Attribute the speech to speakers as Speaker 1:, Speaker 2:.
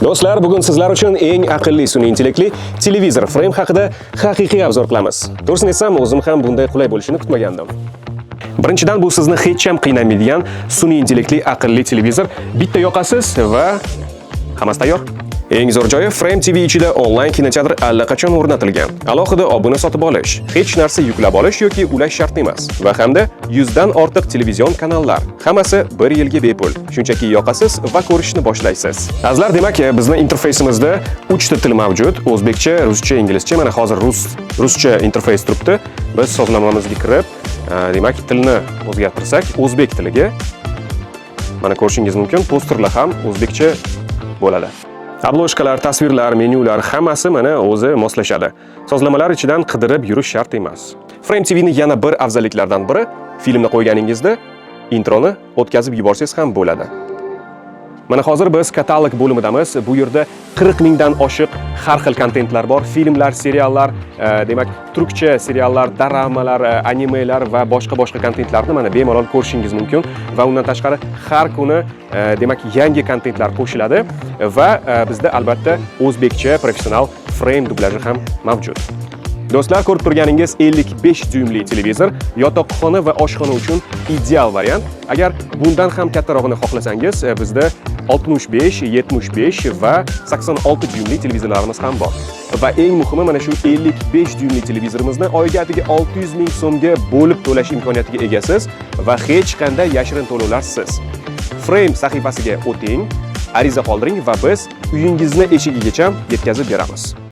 Speaker 1: Do'stlar, bugun sizlar uchun eng aqlli sun'iy intellektli televizor Frame haqida haqiqiy obzor qilamiz. To'g'risini aytsam, o'zim ham bunday qulay bo'lishini kutmagandim. Birinchidan, bu sizni hech ham qiynamaydigan sun'iy intellektli aqlli televizor. Bitta yoqasiz va hammasi tayyor. Eng zo'r joyi, Frame TV ichida onlayn kinoteatr allaqachon o'rnatilgan. Alohida obuna sotib olish, hech narsa yuklab olish yoki ulash shart emas. Va hamda 100 dan ortiq televizion kanallar. Hammasi 1 yilga bepul. Shunchaki yoqasiz va ko'rishni boshlaysiz. Azizlar, demak, bizning interfeysimizda 3 ta til mavjud: o'zbekcha, ruscha, inglizcha. Mana hozir ruscha interfeys turibdi. Biz sozlamamizga kirib, demak, tilni o'zgartirsak, o'zbek tiliga, mana ko'rishingiz mumkin, posterlar ham o'zbekcha bo'ladi. Obloshkalar, tasvirlar, menyular hammasi mana o'zi moslashadi. Sozlamalar ichidan qidirib yurish shart emas. Frame TV ning yana bir afzalliklaridan biri, filmni qo'yganingizda introni o'tkazib yuborsangiz ham bo'ladi. Mana hozir biz katalog bo'limidamiz. Bu yerda 40 mingdan oshiq har xil kontentlar bor. Filmlar, seriallar, demak, turkcha seriallar, dramalar, animelar va boshqa kontentlarni mana bemalol ko'rishingiz mumkin. Va undan tashqari har kuni demak, yangi kontentlar qo'shiladi va bizda albatta o'zbekcha professional frame dublaji ham mavjud. Do'stlar, ko'rib turganingiz 55 dyumli televizor yotoqxona va oshxona uchun ideal variant. Agar bundan ham kattarog'ini xohlasangiz, bizda 65, 75 va 86 dyumli televizorlarimiz ham bor. Va eng muhimi, mana shu 55 dyumli televizorimizni oyiga atigi 600 ming so'mga bo'lib to'lash imkoniyatiga egasiz va hech qanday yashirin to'lovlarsiz. Frame sahifasiga o'ting, ariza qoldiring va biz uyingizni eshigigacha yetkazib beramiz.